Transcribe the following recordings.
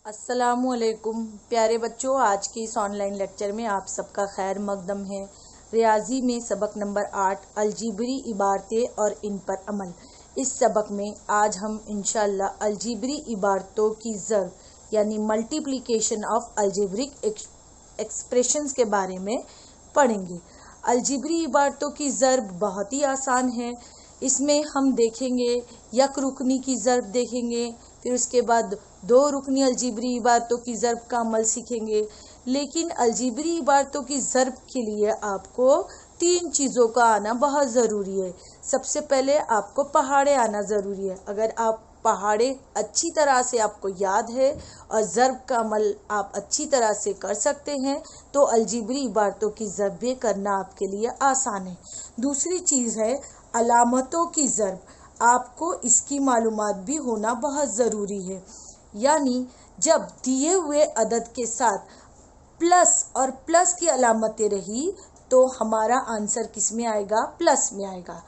अस्सलामुअलैकुम प्यारे बच्चों, आज के इस ऑनलाइन लेक्चर में आप सबका खैर मकदम है। रियाजी में सबक नंबर 8 अलजीब्री इबारतें और इन पर अमल। इस सबक में आज हम इंशाअल्लाह अलजीब्री इबारतों की ज़र्ब यानी मल्टीप्लिकेशन ऑफ अलजेब्रिक एक्सप्रेशंस के बारे में पढ़ेंगे। अलजीब्री इबारतों की ज़र्ब बहुत ही आसान है। इसमें हम देखेंगे यक रुकनी की ज़र्ब देखेंगे, फिर उसके बाद दो रुकनी अलजीब्री इबारतों की ज़र्ब का अमल सीखेंगे। लेकिन अलजीब्री इबारतों की ज़र्ब के लिए आपको तीन चीज़ों का आना बहुत ज़रूरी है। सबसे पहले आपको पहाड़े आना ज़रूरी है। अगर आप पहाड़े अच्छी तरह से आपको याद है और ज़र्ब का अमल आप अच्छी तरह से कर सकते हैं तो अलजीब्री इबारतों की ज़र्ब भी करना आपके लिए आसान है। दूसरी चीज़ है अलामतों की ज़र्ब। आपको इसकी मालूमात भी होना बहुत ज़रूरी है। यानी जब दिए हुए अदद के साथ प्लस और प्लस की अलामतें रही तो हमारा आंसर किस में आएगा? प्लस में आएगा।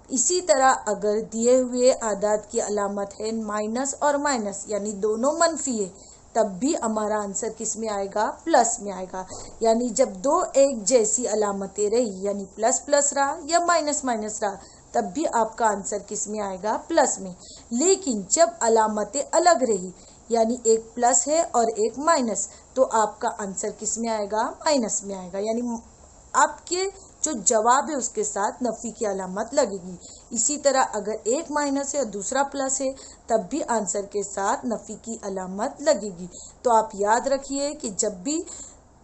इसी तरह अगर दिए हुए अदद की अलामत है माइनस और माइनस यानी दोनों मनफी है तब भी हमारा आंसर किस में आएगा? प्लस में आएगा। यानी जब दो एक जैसी अलामतें रही यानी प्लस प्लस रहा या माइनस माइनस रहा तब भी आपका आंसर किस में आएगा? प्लस में। लेकिन जब अलामतें अलग रही यानी एक प्लस है और एक माइनस तो आपका आंसर किस में आएगा? माइनस में आएगा। यानी आपके जो जवाब है उसके साथ नफी की अलामत लगेगी। इसी तरह अगर एक माइनस है और दूसरा प्लस है तब भी आंसर के साथ नफी की अलामत लगेगी। तो आप याद रखिए कि जब भी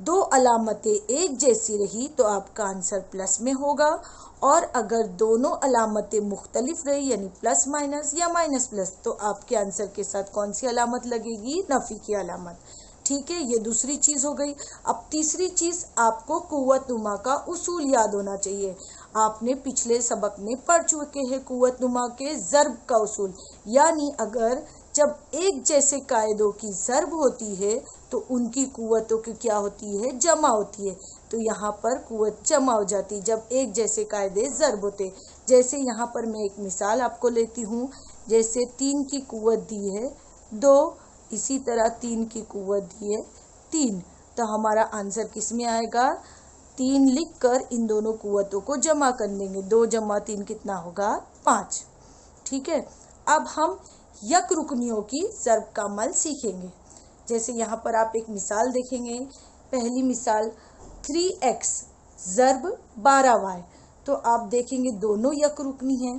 दो अलामतें एक जैसी रही तो आपका आंसर प्लस में होगा, और अगर दोनों अलामतें मुख्तलिफ रही यानी प्लस माइनस या माइनस प्लस तो आपके आंसर के साथ कौन सी अलामत लगेगी? नफी की अलामत। ठीक है, ये दूसरी चीज़ हो गई। अब तीसरी चीज़, आपको कुव्वत नुमा का उसूल याद होना चाहिए। आपने पिछले सबक में पढ़ चुके हैं कुव्वत नुमा के ज़र्ब का उसूल। यानी अगर जब एक जैसे कायदों की ज़र्ब होती है तो उनकी कुव्वतों की क्या होती है? जमा होती है। तो यहाँ पर कुव्वत जमा हो जाती है जब एक जैसे कायदे ज़र्ब होते। जैसे यहाँ पर मैं एक मिसाल आपको लेती हूँ। जैसे 3 की कुव्वत दी है 2, इसी तरह 3 की कुव्वत दी है 3, तो हमारा आंसर किस में आएगा? 3 लिख कर इन दोनों कुव्वतों को जमा कर देंगे। 2 जमा 3 कितना होगा? 5। ठीक है, अब हम यक रुकनियों की ज़र्ब का अमल सीखेंगे। जैसे यहाँ पर आप एक मिसाल देखेंगे। पहली मिसाल 3x ज़र्ब 12y। तो आप देखेंगे दोनों यक रुकनी हैं।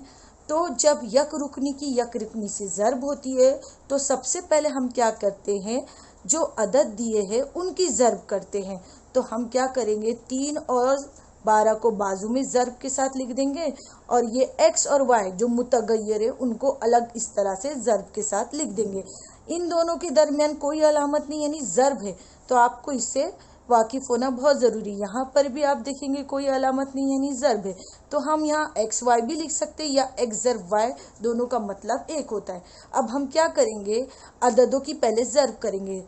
तो जब यक रुकनी की यक रुकनी से ज़र्ब होती है तो सबसे पहले हम क्या करते हैं? जो अदद दिए हैं उनकी ज़र्ब करते हैं। तो हम क्या करेंगे? 3 और 12 को बाजू में ज़र्ब के साथ लिख देंगे और ये x और y जो मुतगय्यर है उनको अलग इस तरह से ज़र्ब के साथ लिख देंगे। इन दोनों के दरमियान कोई अलामत नहीं यानी ज़र्ब है, तो आपको इससे वाकिफ़ होना बहुत ज़रूरी है। यहाँ पर भी आप देखेंगे कोई अलामत नहीं यानी ज़र्ब है, तो हम यहाँ एक्स वाई भी लिख सकते हैं या एक्स ज़र्ब वाई, दोनों का मतलब एक होता है। अब हम क्या करेंगे? अददों की पहले ज़र्ब करेंगे।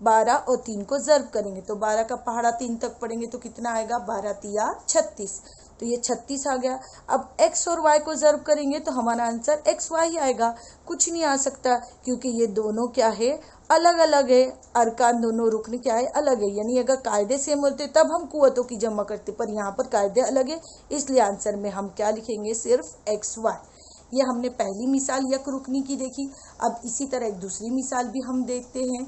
12 और 3 को ज़र्ब करेंगे तो 12 का पहाड़ा 3 तक पढ़ेंगे तो कितना आएगा? 12 तिया 36, तो ये 36 आ गया। अब x और y को ज़र्ब करेंगे तो हमारा आंसर एक्स वाई आएगा। कुछ नहीं आ सकता क्योंकि ये दोनों क्या है? अलग अलग है। अरकान दोनों रुकन क्या है? अलग है। यानी अगर कायदे सेम होते तब हम कुव्वतों की जमा करते, पर यहाँ पर कायदे अलग है इसलिए आंसर में हम क्या लिखेंगे? सिर्फ एक्स वाई। ये हमने पहली मिसाल यक रुकनी की देखी। अब इसी तरह एक दूसरी मिसाल भी हम देखते हैं।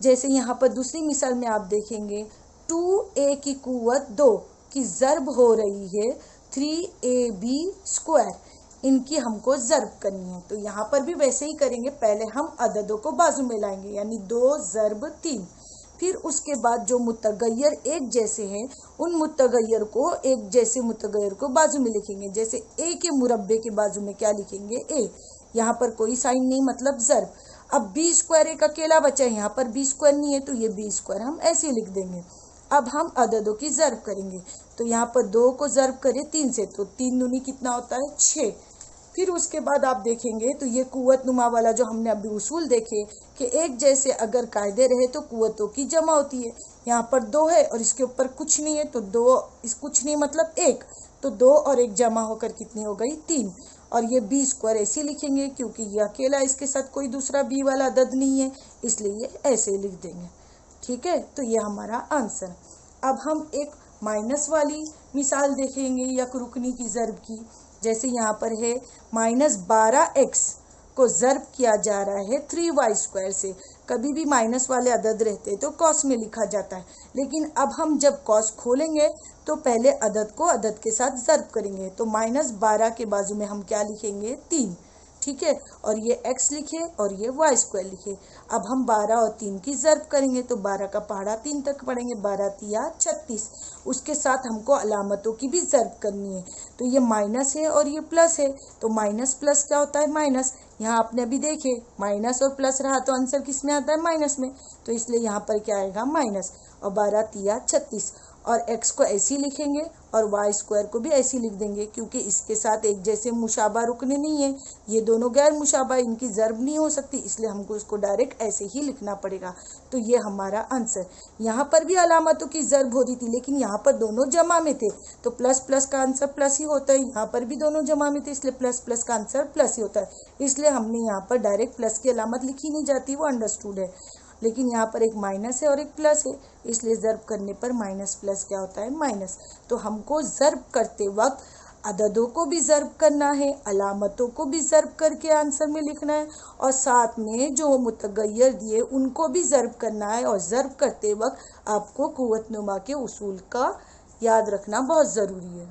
जैसे यहाँ पर दूसरी मिसाल में आप देखेंगे 2a की कुव्वत 2 की ज़र्ब हो रही है 3ab स्क्वायर। इनकी हमको ज़र्ब करनी है। तो यहाँ पर भी वैसे ही करेंगे। पहले हम अददों को बाजू में लाएंगे यानी 2 ज़र्ब 3। फिर उसके बाद जो मुतगय्यर एक जैसे हैं उन मुतगय्यर को एक जैसे मुतगय्यर को बाजू में लिखेंगे। जैसे a के मुरब्बे के बाजू में क्या लिखेंगे? a। यहाँ पर कोई साइन नहीं मतलब ज़र्ब। अब बी स्क्वायर एक अकेला बचा है, यहाँ पर बी स्क्वायर नहीं है तो ये बी स्क्वायर हम ऐसे लिख देंगे। अब हम अददों की ज़र्ब करेंगे तो यहाँ पर 2 को ज़र्ब करें 3 से तो 3 दूनी कितना होता है? 6। फिर उसके बाद आप देखेंगे तो ये कुव्वत नुमा वाला जो हमने अभी उसूल देखे कि एक जैसे अगर कायदे रहे तो कुव्वतों की जमा होती है। यहाँ पर 2 है और इसके ऊपर कुछ नहीं है तो 2, इस कुछ नहीं मतलब 1, तो 2 और 1 जमा होकर कितनी हो गई? 3। और ये बी स्क्वायर ऐसे लिखेंगे क्योंकि ये अकेला, इसके साथ कोई दूसरा बी वाला अदद नहीं है, इसलिए ये ऐसे लिख देंगे। ठीक है, तो ये हमारा आंसर। अब हम एक माइनस वाली मिसाल देखेंगे यकरुकनी की ज़र्ब की। जैसे यहाँ पर है -12x को ज़र्ब किया जा रहा है 3y² से। कभी भी माइनस वाले अदद रहते तो कॉस में लिखा जाता है, लेकिन अब हम जब कॉस खोलेंगे तो पहले अदद को अदद के साथ ज़र्ब करेंगे। तो -12 के बाजू में हम क्या लिखेंगे? 3। ठीक है, और ये x लिखे और ये y² लिखे। अब हम 12 और 3 की ज़र्ब करेंगे तो 12 का पहाड़ा 3 तक पढ़ेंगे, 12 तिया 36। उसके साथ हमको अलामतों की भी ज़र्ब करनी है। तो ये माइनस है और ये प्लस है, तो माइनस प्लस क्या होता है? माइनस। यहाँ आपने अभी देखे माइनस और प्लस रहा तो आंसर किस में आता है? माइनस में। तो इसलिए यहाँ पर क्या आएगा? माइनस। और 12 तिया 36। और x को ऐसे ही लिखेंगे और y² को भी ऐसे ही लिख देंगे, क्योंकि इसके साथ एक जैसे मुशाबा रुकने नहीं है, ये दोनों गैर मुशाबा, इनकी ज़र्ब नहीं हो सकती, इसलिए हमको इसको डायरेक्ट ऐसे ही लिखना पड़ेगा। तो ये हमारा आंसर। यहाँ पर भी अलामतों की ज़र्ब हो रही थी, लेकिन यहाँ पर दोनों जमा में थे तो प्लस प्लस का आंसर प्लस ही होता है। यहाँ पर भी दोनों जमा में थे, इसलिए प्लस प्लस का आंसर प्लस ही होता है। इसलिए हमने यहाँ पर डायरेक्ट प्लस की अलामत लिखी नहीं जाती, वो अंडरस्टूड है। लेकिन यहाँ पर एक माइनस है और एक प्लस है, इसलिए ज़र्ब करने पर माइनस प्लस क्या होता है? माइनस। तो हमको ज़र्ब करते वक्त अददों को भी ज़र्ब करना है, अलामतों को भी ज़र्ब करके आंसर में लिखना है, और साथ में जो मुतगय्यर दिए उनको भी ज़र्ब करना है। और ज़र्ब करते वक्त आपको कुव्वतनुमा के उसूल का याद रखना बहुत ज़रूरी है।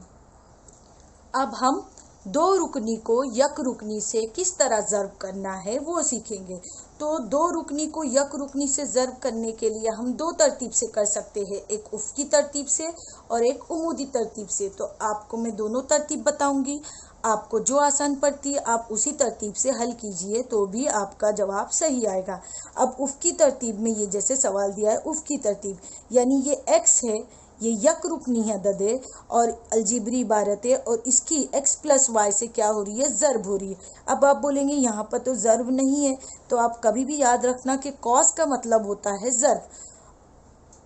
अब हम दो रुकनी को यक रुकनी से किस तरह ज़र्ब करना है वो सीखेंगे। तो दो रुकनी को यक रुकनी से ज़र्ब करने के लिए हम दो तरतीब से कर सकते हैं, एक उफ़की तरतीब से और एक उमूदी तरतीब से। तो आपको मैं दोनों तरतीब बताऊंगी, आपको जो आसान पड़ती है आप उसी तरतीब से हल कीजिए तो भी आपका जवाब सही आएगा। अब उफ़की तरतीब में ये जैसे सवाल दिया है, उफ़की तरतीब यानी ये x है, ये यक रुकनी है अदद है और अलजिब्री इबारत है, और इसकी x + y से क्या हो रही है? ज़र्ब हो रही है। अब आप बोलेंगे यहाँ पर तो ज़र्ब नहीं है, तो आप कभी भी याद रखना कि कॉस का मतलब होता है ज़र्ब।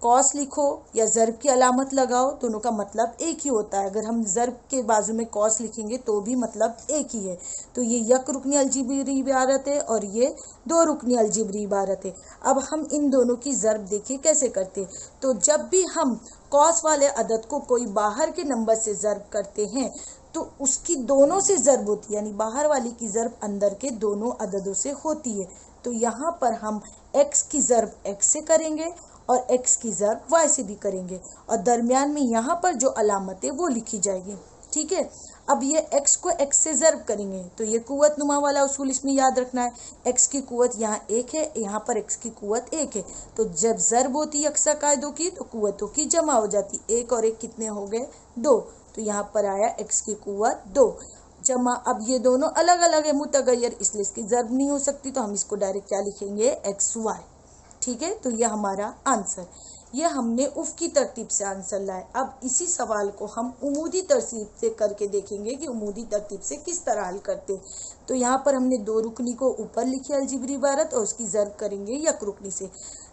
कॉस लिखो या ज़र्ब की अलामत लगाओ, दोनों का मतलब एक ही होता है। अगर हम ज़र्ब के बाजू में कॉस लिखेंगे तो भी मतलब एक ही है। तो ये यक रुकनी अलजिब्री इबारत है और ये दो रुकनी अलजिब्री इबारत है। अब हम इन दोनों की ज़र्ब देखिए कैसे करते। तो जब भी हम कॉस वाले अदद को कोई बाहर के नंबर से ज़र्ब करते हैं तो उसकी दोनों से ज़र्ब होती है, यानी बाहर वाली की ज़र्ब अंदर के दोनों अददों से होती है। तो यहाँ पर हम x की ज़र्ब x से करेंगे और x की ज़र्ब y से भी करेंगे, और दरमियान में यहाँ पर जो अलामत है वो लिखी जाएगी। ठीक है, अब ये x को x से ज़र्ब करेंगे तो ये कुव्वतनुमा वाला उसूल इसमें याद रखना है। x की कुव्वत यहाँ 1 है, यहाँ पर x की कुव्वत 1 है, तो जब ज़र्ब होती अक्सा कायदों की तो कुव्वतों की जमा हो जाती। 1 और 1 कितने हो गए? 2। तो यहाँ पर आया x की कुव्वत 2 जमा। अब ये दोनों अलग अलग है मुतगय्यर, इसलिए इसकी ज़र्ब नहीं हो सकती, तो हम इसको डायरेक्ट क्या लिखेंगे? xy। ठीक है, तो यह हमारा आंसर। यह हमने उफ़ की तरतीब से आंसर लाए। अब इसी सवाल को हम उमूदी तरतीब से करके देखेंगे कि उमूदी तरतीब से किस तरह हल करते। तो यहाँ पर हमने दो रुकनी को ऊपर लिखी अलजिब्री इबारत और उसकी ज़र्ब करेंगे यक रुकनी से।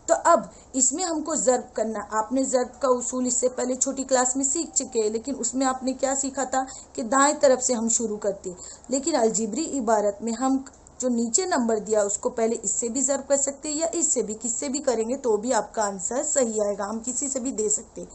तो अब इसमें हमको ज़र्ब करना, आपने ज़र्ब का उसूल इससे पहले छोटी क्लास में सीख चुके हैं, लेकिन उसमें आपने क्या सीखा था कि दाएं तरफ से हम शुरू करते, लेकिन अलजिब्री इबारत में हम जो नीचे नंबर दिया उसको पहले इससे भी ज़र्ब कर सकते हैं या इससे भी, किससे भी करेंगे तो भी आपका आंसर सही आएगा, हम किसी से भी दे सकते।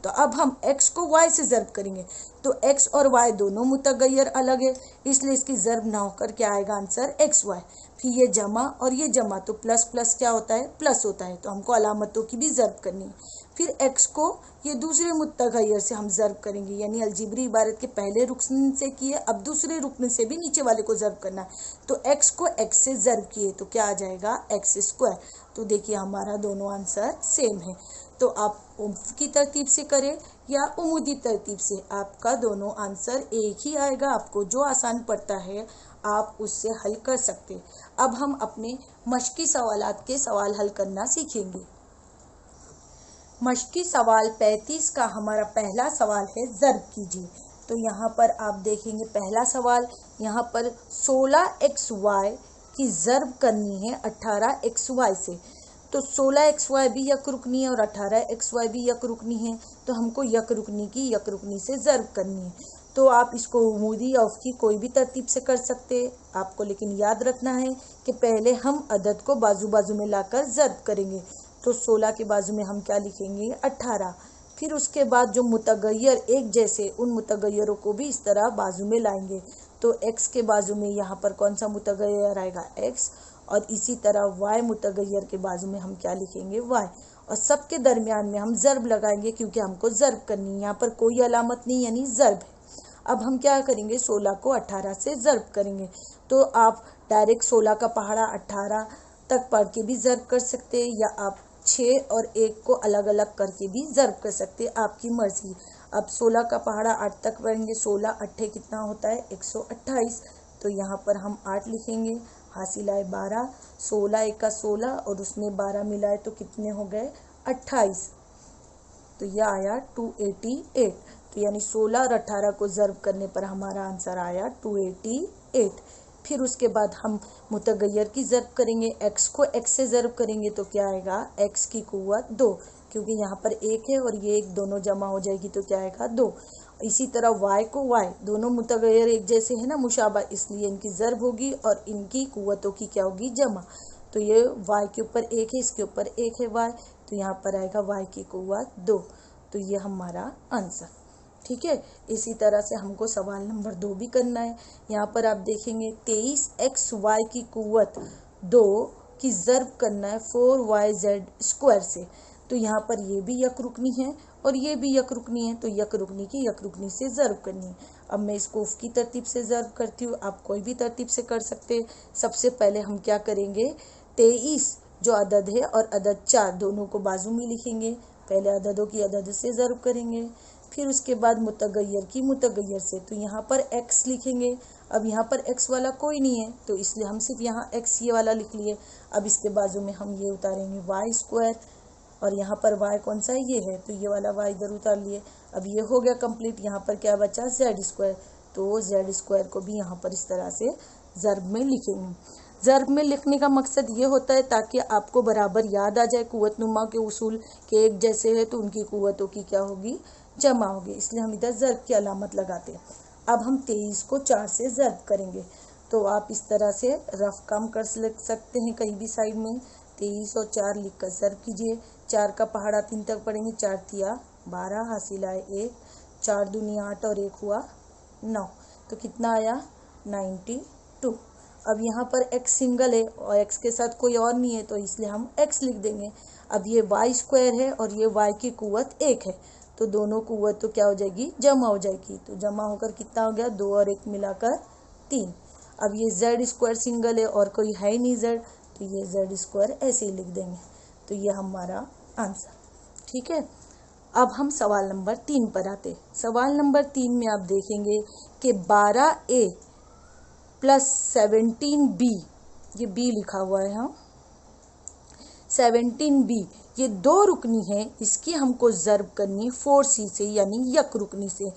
तो अब हम x को y से ज़र्ब करेंगे, तो x और y दोनों मुतगय्यर अलग है, इसलिए इसकी ज़र्ब ना होकर क्या आएगा? Answer xy। फिर ये जमा और ये जमा, तो प्लस प्लस क्या होता है? प्लस होता है, तो हमको अलामतों की भी ज़र्ब करनी है। फिर x को ये दूसरे मुतगय्यर से हम ज़र्ब करेंगे, यानी अलजिब्री इबारत के पहले रुकन से किए, अब दूसरे रुकन से भी नीचे वाले को ज़र्ब करना है। तो x को x से ज़र्ब किए तो क्या आ जाएगा? x²। तो देखिए हमारा दोनों आंसर सेम है। तो आप उफ़ की तरतीब से करें या उमूदी तरतीब से, आपका दोनों आंसर एक ही आएगा। आपको जो आसान पड़ता है आप उससे हल कर सकते। अब हम अपने मश्की सवालात के सवाल हल करना सीखेंगे। मश्की सवाल 35 का हमारा पहला सवाल है, ज़र्ब कीजिए। तो यहाँ पर आप देखेंगे पहला सवाल, यहाँ पर 16xy की ज़र्ब करनी है 18xy से। तो 16xy भी यक रुकनी है और 18xy भी यक रुकनी है, तो हमको यक रुकनी की यक रुकनी से ज़र्ब करनी है। तो आप इसको उमूदी या उफ़की कोई भी तरतीब से कर सकते हैं। आपको लेकिन याद रखना है कि पहले हम अदद को बाजू बाजू में लाकर ज़र्ब करेंगे। तो 16 के बाजू में हम क्या लिखेंगे 18। फिर उसके बाद जो मुतगय्यर एक जैसे उन मुतगय्यरों को भी इस तरह बाजू में लाएंगे। तो x के बाजू में यहाँ पर कौन सा मुतगय्यर आएगा x, और इसी तरह y मुतगय्यर के बाजू में हम क्या लिखेंगे y, और सबके दरमियान में हम ज़र्ब लगाएंगे क्योंकि हमको ज़र्ब करनी है। यहाँ पर कोई अलामत नहीं यानी ज़र्ब है। अब हम क्या करेंगे 16 को 18 से ज़र्ब करेंगे। तो आप डायरेक्ट 16 का पहाड़ा 18 तक पढ़ के भी ज़र्ब कर सकते हैं, या आप 6 और 1 को अलग अलग करके भी ज़र्ब कर सकते हैं, आपकी मर्ज़ी। अब 16 का पहाड़ा 8 तक पढ़ेंगे। 16 8 कितना होता है 128। तो यहाँ पर हम 8 लिखेंगे, हासिल आए 12। 16 1 का 16 और उसमें 12 मिलाए तो कितने हो गए 28। तो यह आया 288। तो यानी 16 और 18 को ज़र्ब करने पर हमारा आंसर आया 288। फिर उसके बाद हम मुतगय्यर की ज़र्ब करेंगे। x को x से ज़र्ब करेंगे तो क्या आएगा x की कुव्वत 2, क्योंकि यहाँ पर 1 है और ये 1 दोनों जमा हो जाएगी तो क्या आएगा 2। इसी तरह y को y, दोनों मुतगय्यर एक जैसे है ना मुशाबा, इसलिए इनकी ज़र्ब होगी और इनकी कुव्वतों की क्या होगी जमा। तो ये y के ऊपर 1 है, इसके ऊपर 1 है y, तो यहाँ पर आएगा y की कुव्वत 2। तो ये हमारा आंसर। ठीक है, इसी तरह से हमको सवाल नंबर 2 भी करना है। यहाँ पर आप देखेंगे 23xy की कुव्वत 2 की ज़र्ब करना है 4yz² से। तो यहाँ पर ये भी यक रुकनी है और ये भी यक रुकनी है, तो यक रुकनी की यक रुकनी से ज़र्ब करनी है। अब मैं इसको उफ़ की तरतीब से ज़र्ब करती हूँ, आप कोई भी तरतीब से कर सकते हैं। सबसे पहले हम क्या करेंगे 23 जो अदद है और अदद 4 दोनों को बाजू में लिखेंगे। पहले अददों की अदद से ज़र्ब करेंगे, फिर उसके बाद मुतगय्यर की मुतगय्यर से। तो यहाँ पर x लिखेंगे। अब यहाँ पर x वाला कोई नहीं है तो इसलिए हम सिर्फ यहाँ x ये वाला लिख लिए। अब इसके बाजू में हम ये उतारेंगे y², और यहाँ पर y कौन सा है ये है, तो ये वाला y इधर उतार लिए। अब ये हो गया कंप्लीट। यहाँ पर क्या बचा z², तो z² को भी यहाँ पर इस तरह से ज़र्ब में लिखेंगे। ज़र्ब में लिखने का मकसद ये होता है ताकि आपको बराबर याद आ जाए कुव्वत नुमा के उसूल के एक जैसे है तो उनकी कुव्वतों की क्या होगी जमा होगी, इसलिए हम इधर ज़र्ब की अलामत लगाते हैं। अब हम 23 को 4 से ज़र्ब करेंगे। तो आप इस तरह से रफ काम कर सकते हैं कहीं भी साइड में। 23 और 4 लिख कर ज़र्ब कीजिए। 4 का पहाड़ा 3 तक पढ़ेंगे। 4 तिया 12, हासिल आए 1, 4 दूनी 8 और 1 हुआ 9, तो कितना आया 92। अब यहाँ पर x सिंगल है और x के साथ कोई और नहीं है तो इसलिए हम x लिख देंगे। अब ये y² है और ये y की कुव्वत 1 है, तो दोनों कुव्वत तो क्या हो जाएगी जमा हो जाएगी। तो जमा होकर कितना हो गया 2 और 1 मिलाकर 3। अब ये z² सिंगल है और कोई है ही नहीं z, तो ये z² ऐसे ही लिख देंगे। तो ये हमारा आंसर। ठीक है, अब हम सवाल नंबर 3 पर आते। सवाल नंबर 3 में आप देखेंगे कि 12a प्लस 17b, ये b लिखा हुआ है, हाँ 17b, ये 2 रुकनी है, इसकी हमको ज़र्ब करनी 4c से यानी यक रुकनी से।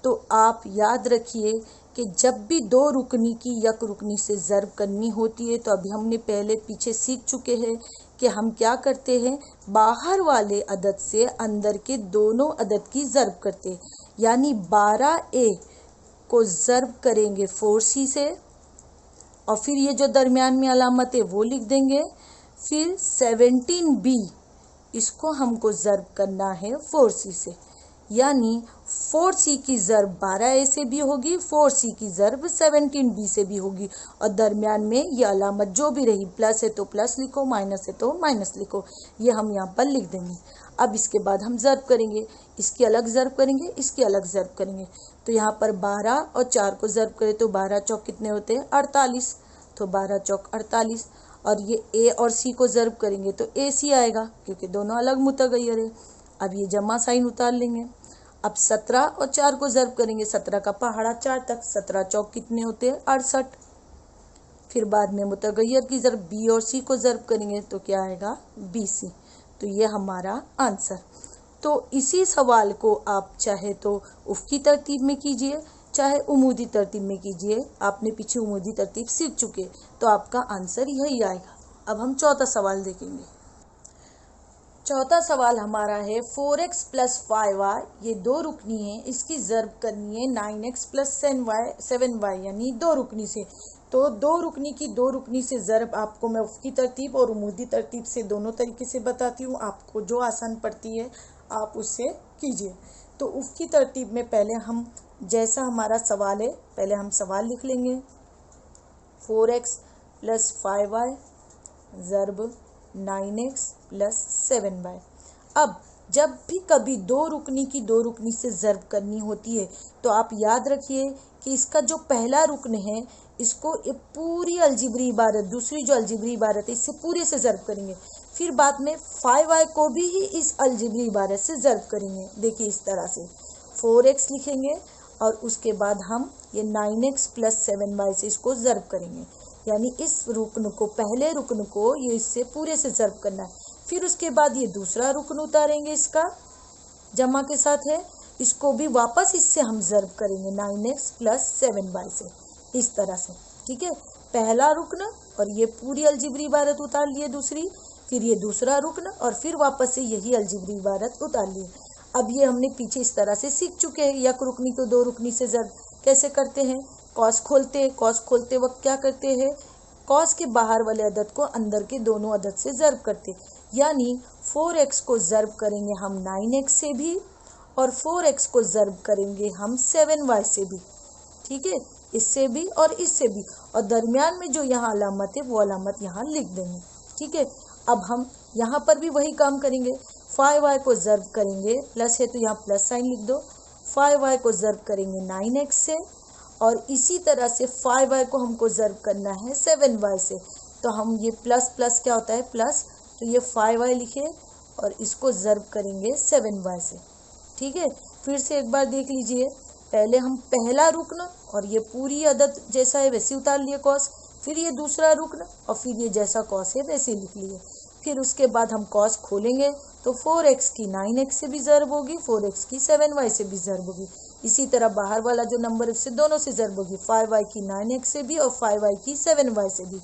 तो आप याद रखिए कि जब भी 2 रुकनी की यक रुकनी से ज़र्ब करनी होती है तो अभी हमने पहले पीछे सीख चुके हैं कि हम क्या करते हैं बाहर वाले अदद से अंदर के दोनों अदद की ज़र्ब करते हैं। यानी 12a को ज़र्ब करेंगे 4c से और फिर ये जो दरमियान में अलामत है वो लिख देंगे। फिर 17b इसको हमको ज़र्ब करना है 4c से, यानी 4c की ज़र्ब 12a से भी होगी, 4c की ज़र्ब 17b से भी होगी, और दरमियान में ये अलामत जो भी रही प्लस है तो प्लस लिखो, माइनस है तो माइनस लिखो, ये हम यहाँ पर लिख देंगे। अब इसके बाद हम ज़र्ब करेंगे, इसकी अलग ज़र्ब करेंगे, इसकी अलग ज़र्ब करेंगे। तो यहाँ पर 12 और 4 को ज़र्ब करें तो 12 चौक कितने होते हैं 48, तो 12 चौक 48। और ये a और c को ज़र्ब करेंगे तो ac आएगा क्योंकि दोनों अलग मुतगय्यर है। अब ये जमा साइन उतार लेंगे। अब 17 और 4 को ज़र्ब करेंगे, 17 का पहाड़ा 4 तक, 17 चौक कितने होते हैं 68। फिर बाद में मुतगय्यर की ज़र्ब b और c को ज़र्ब करेंगे तो क्या आएगा bc। तो ये हमारा आंसर। तो इसी सवाल को आप चाहे तो उफ़ की तरतीब में कीजिए चाहे उमूदी तरतीब में कीजिए, आपने पीछे उमूदी तरतीब सीख चुके तो आपका आंसर यही आएगा। अब हम चौथा सवाल देखेंगे। चौथा सवाल हमारा है 4x प्लस 5y, ये दो रुकनी है, इसकी ज़र्ब करनी है 9x प्लस 7y यानी दो रुकनी से। तो दो रुकनी की दो रुकनी से ज़र्ब आपको मैं उफ़की तरतीब और उमूदी तरतीब से दोनों तरीके से बताती हूँ, आपको जो आसान पड़ती है आप उससे कीजिए। तो उफ़की तरतीब में पहले हम जैसा हमारा सवाल है पहले हम सवाल लिख लेंगे 4x plus 5y ज़र्ब 9x plus 7y। अब जब भी कभी दो रुकनी की दो रुकनी से ज़र्ब करनी होती है तो आप याद रखिए कि इसका जो पहला रुकन है इसको एक पूरी अलजिब्री इबारत, दूसरी जो अलजिब्री इबारत है इससे पूरे से ज़र्ब करेंगे। फिर बाद में 5y को भी ही इस अलजिब्री इबारत से ज़र्ब करेंगे। देखिए इस तरह से 4x लिखेंगे और उसके बाद हम ये 9x प्लस 7y से इसको ज़र्ब करेंगे, यानी इस रुकन को, पहले रुकन को ये इससे पूरे से ज़र्ब करना है। फिर उसके बाद ये दूसरा रुकन उतारेंगे, इसका जमा के साथ है, इसको भी वापस इससे हम ज़र्ब करेंगे 9x प्लस 7y से, इस तरह से। ठीक है, पहला रुकन और ये पूरी अलजिब्री इबारत उतार लिए दूसरी, फिर ये दूसरा रुकन और फिर वापस से यही अलजिब्री इबारत उतार लिए। अब ये हमने पीछे इस तरह से सीख चुके हैं यक रुकनी को दो रुकनी से ज़र्ब कैसे करते हैं। कॉस खोलते वक्त क्या करते हैं, कॉस के बाहर वाले अदद को अंदर के दोनों अदद से ज़र्ब करते, यानी 4x को ज़र्ब करेंगे हम 9x से भी और 4x को ज़र्ब करेंगे हम 7y से भी। ठीक है, इससे भी और इससे भी, और दरमियान में जो यहाँ अलामत है वो अलामत यहाँ लिख देंगे। ठीक है, अब हम यहाँ पर भी वही काम करेंगे, 5y को ज़र्ब करेंगे, प्लस है तो यहाँ प्लस साइन लिख दो, 5y को ज़र्ब करेंगे 9x से और इसी तरह से 5y को हमको ज़र्ब करना है 7y से। तो हम ये प्लस प्लस क्या होता है प्लस, तो ये 5y लिखे और इसको ज़र्ब करेंगे 7y से। ठीक है, फिर से एक बार देख लीजिए, पहले हम पहला रुकन और ये पूरी अदद जैसा है वैसे उतार लिए कॉस, फिर ये दूसरा रुकन और फिर ये जैसा कॉस है वैसे लिख लिए। फिर उसके बाद हम कॉस खोलेंगे तो 4x की 9x से भी ज़र्ब होगी, 4x की 7y से भी ज़र्ब होगी। इसी तरह बाहर वाला जो नंबर उससे दोनों से ज़र्ब होगी, 5y की 9x से भी और 5y की 7y से भी।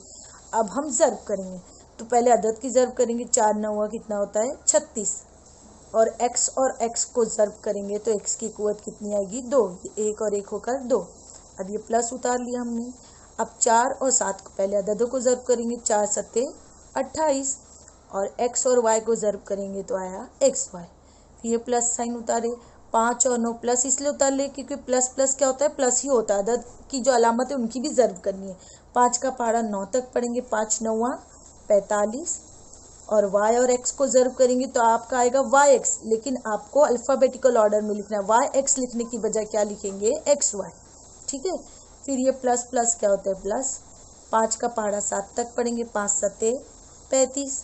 अब हम ज़र्ब करेंगे, तो पहले अदद की ज़र्ब करेंगे, 4 9 कितना होता है 36, और x को ज़र्ब करेंगे तो x की कुव्वत कितनी आएगी 2, 1 और 1 होकर 2। अब ये प्लस उतार लिया हमने। अब 4 और 7 को पहले अददों को ज़र्ब करेंगे, 4 7 28 और x और y को ज़र्ब करेंगे तो आया xy। फिर ये प्लस साइन उतारे, 5 और 9 प्लस इसलिए उतार ले क्योंकि प्लस प्लस क्या होता है प्लस ही होता है, अदद की जो अलामत है उनकी भी ज़र्ब करनी है। 5 का पहाड़ा 9 तक पढ़ेंगे, 5 9 45 और y और x को ज़र्ब करेंगे तो आपका आएगा yx, लेकिन आपको अल्फ़ाबेटिकल ऑर्डर में लिखना है, yx लिखने की बजाय क्या लिखेंगे xy। ठीक है, फिर ये प्लस प्लस क्या होता है प्लस, 5 का पहाड़ा 7 तक पढ़ेंगे, 5 7 35।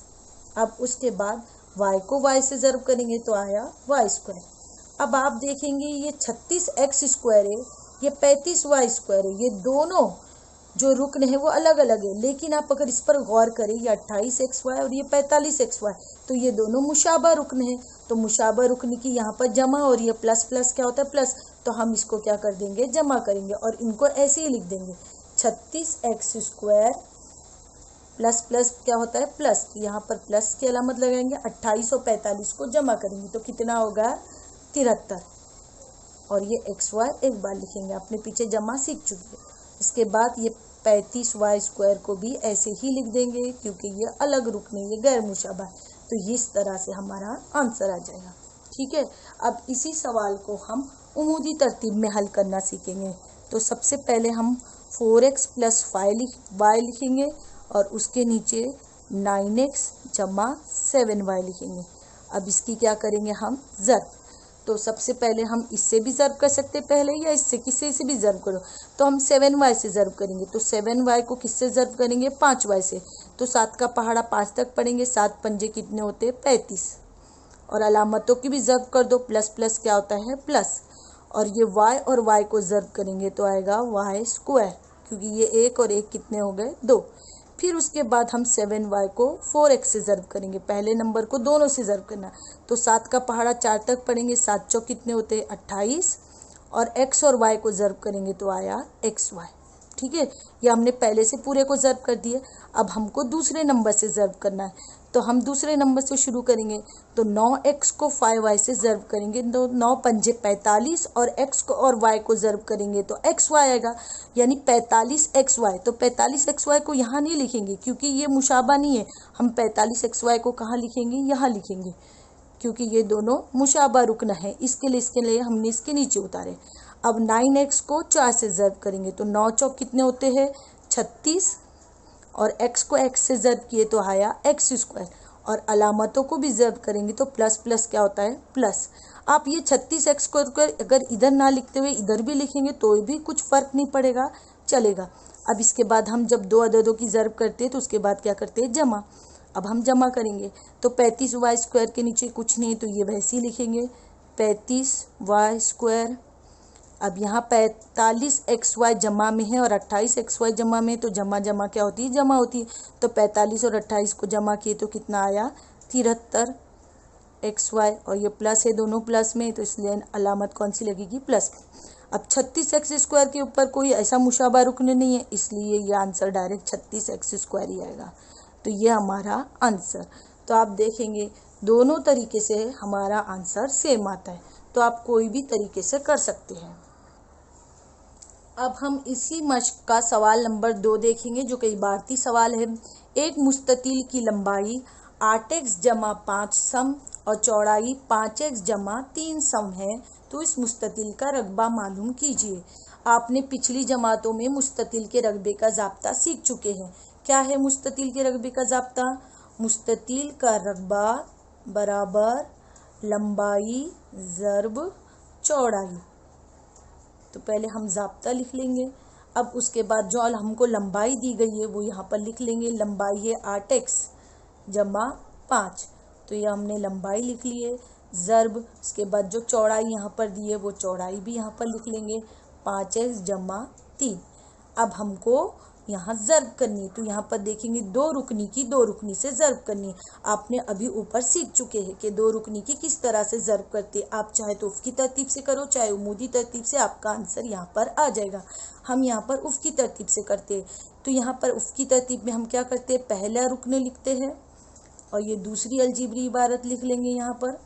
अब उसके बाद y को y से ज़र्ब करेंगे तो आया y स्क्वायर। अब आप देखेंगे ये 36x स्क्वायर है, ये 35y स्क्वायर है, ये दोनों जो रुकन है वो अलग अलग है, लेकिन आप अगर इस पर गौर करें, ये 28xy और ये 45xy, तो ये दोनों मुशाबा रुकन है। तो मुशाबा रुकन की यहाँ पर जमा और ये प्लस प्लस क्या होता है प्लस, तो हम इसको क्या कर देंगे जमा करेंगे और इनको ऐसे ही लिख देंगे, 36x स्क्वायर प्लस प्लस क्या होता है प्लस, यहाँ पर प्लस की अलामत लगाएंगे, 28 और 45 को जमा करेंगे तो कितना होगा 73, और ये xy एक बार लिखेंगे, अपने पीछे जमा सीख चुके हैं। इसके बाद ये 35y स्क्वायर को भी ऐसे ही लिख देंगे क्योंकि ये अलग रुकने, ये गैर मुशाबा, तो इस तरह से हमारा आंसर आ जाएगा। ठीक है, अब इसी सवाल को हम उमूदी तरतीब में हल करना सीखेंगे। तो सबसे पहले हम 4x प्लस 5y लिखेंगे और उसके नीचे 9x जमा 7y लिखेंगे। अब इसकी क्या करेंगे हम ज़र्ब, तो सबसे पहले हम इससे भी ज़र्ब कर सकते पहले, या इससे किसी से भी ज़र्ब करो, तो हम 7y से ज़र्ब करेंगे। तो 7y को किससे ज़र्ब करेंगे 5y से, तो 7 का पहाड़ा 5 तक पढ़ेंगे, 7 पंजे कितने होते हैं 35, और अलामतों की भी ज़र्ब कर दो, प्लस प्लस क्या होता है प्लस, और ये y और y को ज़र्ब करेंगे तो आएगा y स्क्वायर, क्योंकि ये 1 और 1 कितने हो गए 2। फिर उसके बाद हम 7y को 4x से ज़र्ब करेंगे, पहले नंबर को दोनों से ज़र्ब करना, तो 7 का पहाड़ा 4 तक पढ़ेंगे, 7 चौक कितने होते हैं 28, और x और y को ज़र्ब करेंगे तो आया xy। ठीक है, ये हमने पहले से पूरे को ज़र्ब कर दिए। अब हमको दूसरे नंबर से ज़र्ब करना है, तो हम दूसरे नंबर से शुरू करेंगे। तो 9x को 5y से ज़र्ब करेंगे तो 9 पंजे 45 और x को और y को ज़र्ब करेंगे तो xy आएगा, यानी 45xy। तो 45xy को यहाँ नहीं लिखेंगे क्योंकि ये मुशाबा नहीं है। हम 45xy को कहाँ लिखेंगे, यहाँ लिखेंगे, क्योंकि ये दोनों मुशाबा रुकना है। इसके लिए हमने इसके नीचे उतारे। अब 9x को 4 से ज़र्ब करेंगे तो 9 चौक कितने होते हैं 36, और x को x से ज़र्ब किए तो आया x स्क्वायर, और अलामतों को भी ज़र्ब करेंगे तो प्लस प्लस क्या होता है प्लस। आप ये 36x को अगर इधर ना लिखते हुए इधर भी लिखेंगे तो भी कुछ फ़र्क नहीं पड़ेगा, चलेगा। अब इसके बाद हम जब दो अददों की ज़र्ब करते हैं तो उसके बाद क्या करते हैं, जमा। अब हम जमा करेंगे तो 35y स्क्वायर के नीचे कुछ नहीं, तो ये वैसे ही लिखेंगे 35y स्क्वायर। अब यहाँ 45xy जमा में है और 28xy जमा में, तो जमा जमा क्या होती है, जमा होती है। तो 45 और 28 को जमा किए तो कितना आया 73xy, और ये प्लस है, दोनों प्लस में, तो इसलिए अलामत कौन सी लगेगी, प्लस। अब 36x स्क्वायर के ऊपर कोई ऐसा मुशाबा रुकने नहीं है, इसलिए ये आंसर डायरेक्ट 36x स्क्वायर ही आएगा। तो ये हमारा आंसर। तो आप देखेंगे दोनों तरीके से हमारा आंसर सेम आता है, तो आप कोई भी तरीके से कर सकते हैं। अब हम इसी मश्क का सवाल नंबर 2 देखेंगे, जो कई इबारती सवाल है। एक मुस्ततील की लंबाई 8x जमा 5 सम और चौड़ाई 5x जमा 3 सम है, तो इस मुस्ततील का रकबा मालूम कीजिए। आपने पिछली जमातों में मुस्ततील के रकबे का ज़ाब्ता सीख चुके हैं। क्या है मुस्ततील के रकबे का ज़ाब्ता? मुस्ततील का रकबा बराबर लंबाई ज़र्ब चौड़ाई। तो पहले हम ज़ाब्ता लिख लेंगे। अब उसके बाद जो हमको लंबाई दी गई है वो यहाँ पर लिख लेंगे। लंबाई है 8x जमा 5, तो ये हमने लंबाई लिख ली है। ज़र्ब, उसके बाद जो चौड़ाई यहाँ पर दी है वो चौड़ाई भी यहाँ पर लिख लेंगे 5x जमा 3। अब हमको यहाँ ज़र्ब करनी है, तो यहाँ पर देखेंगे दो रुकनी से ज़र्ब करनी है। आपने अभी ऊपर सीख चुके हैं कि दो रुकनी की किस तरह से ज़र्ब करते हैं। आप चाहे तो उफ़ की तरतीब से करो, चाहे उमूदी तरतीब से, आपका आंसर यहाँ पर आ जाएगा। हम यहाँ पर उफ़ की तरतीब से करते हैं। तो यहाँ पर उफ़ की तरतीब में हम क्या करते हैं, पहला रुकन लिखते हैं और ये दूसरी अलजीब्री इबारत लिख लेंगे यहाँ पर।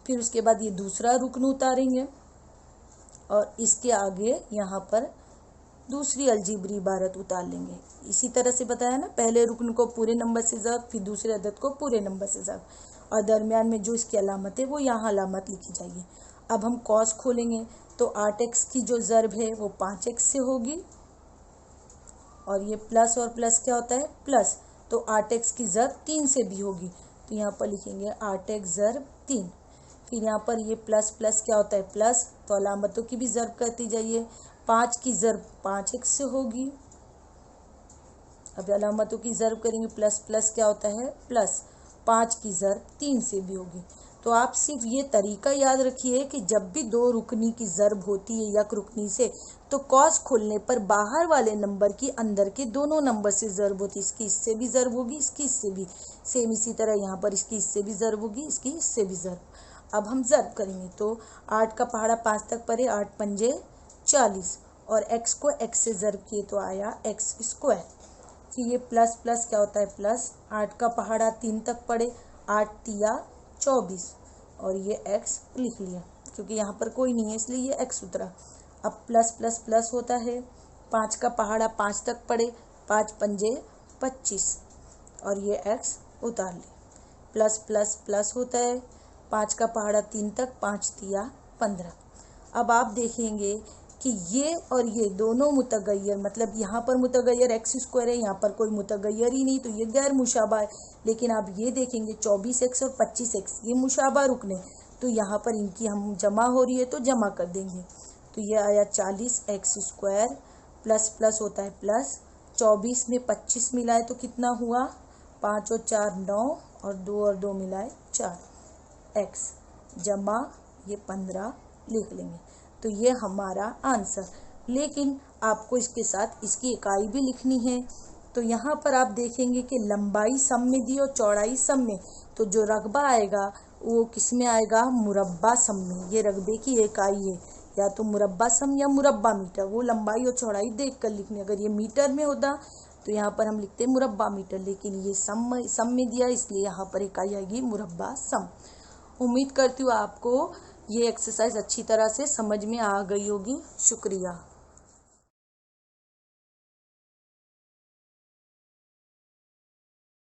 फिर उसके बाद ये दूसरा रुकन उतारेंगे और इसके आगे यहाँ पर दूसरी अलजीब्री इबारत उतार लेंगे। इसी तरह से बताया ना, पहले रुकन को पूरे नंबर से ज़र्ब, फिर दूसरे अदद को पूरे नंबर से ज़र्ब, और दरमियान में जो इसकी अलामत है वो यहाँ अलामत लिखी जाएगी। अब हम कॉस खोलेंगे तो 8x की जो ज़र्ब है वो 5x से होगी, और ये प्लस और प्लस क्या होता है, प्लस। तो 8x की ज़र्ब 3 से भी होगी, तो यहाँ पर लिखेंगे 8x ज़र्ब 3। फिर यहाँ पर ये प्लस प्लस क्या होता है, प्लस, तो अलामतों की भी ज़र्ब करती जाइए। 5 की ज़र्ब 5x से होगी। अब अलामतों की ज़र्ब करेंगे, प्लस प्लस क्या होता है, प्लस। 5 की ज़र्ब 3 से भी होगी। तो आप सिर्फ ये तरीका याद रखिए कि जब भी दो रुकनी की ज़र्ब होती है यक रुकनी से, तो कॉस खोलने पर बाहर वाले नंबर की अंदर के दोनों नंबर से ज़र्ब होती है। इसकी इससे भी ज़र्ब होगी, इसकी इससे भी, सेम इसी तरह यहाँ पर इसकी इससे भी ज़र्ब होगी, इसकी इससे भी ज़र्ब। अब हम ज़र्ब करेंगे तो 8 का पहाड़ा 5 तक पड़े, 8 पंजे 40, और x को x से ज़र्ब किए तो आया x स्क्वायर। फिर ये प्लस प्लस क्या होता है, प्लस। 8 का पहाड़ा 3 तक पड़े, 8 तिया 24, और ये x लिख लिया क्योंकि यहाँ पर कोई नहीं है इसलिए ये x उतरा। अब प्लस प्लस प्लस होता है, 5 का पहाड़ा 5 तक पड़े, 5 पंजे 25, और ये x उतार ले। प्लस प्लस प्लस होता है, 5 का पहाड़ा 3 तक, 5 तिया 15। अब आप देखेंगे कि ये और ये दोनों मुतगय्यर, मतलब यहाँ पर मुतगय्यर x स्क्वायर है, यहाँ पर कोई मुतगय्यर ही नहीं, तो ये गैर मुशाबा है। लेकिन आप ये देखेंगे 24x और 25x ये मुशाबा रुकने, तो यहाँ पर इनकी हम जमा हो रही है तो जमा कर देंगे। तो ये आया 40x स्क्वायर, प्लस प्लस होता है प्लस। 24 में 25 मिलाए तो कितना हुआ, 5 और 4 9, और 2 और 2 मिलाए 4x, जमा ये 15 लिख लेंगे। तो ये हमारा आंसर। लेकिन आपको इसके साथ इसकी इकाई भी लिखनी है। तो यहाँ पर आप देखेंगे कि लंबाई सम में दी और चौड़ाई सम में, तो जो रकबा आएगा वो किस में आएगा, मुरब्बा सम में। ये रकबे की इकाई है, या तो मुरब्बा सम या मुरब्बा मीटर। वो लंबाई और चौड़ाई देख कर लिखनी। अगर ये मीटर में होता तो यहाँ पर हम लिखते हैं मुरब्बा मीटर, लेकिन ये सम में दिया इसलिए यहाँ पर इकाई आएगी मुरब्बा सम। उम्मीद करती हूँ आपको ये एक्सरसाइज अच्छी तरह से समझ में आ गई होगी। शुक्रिया।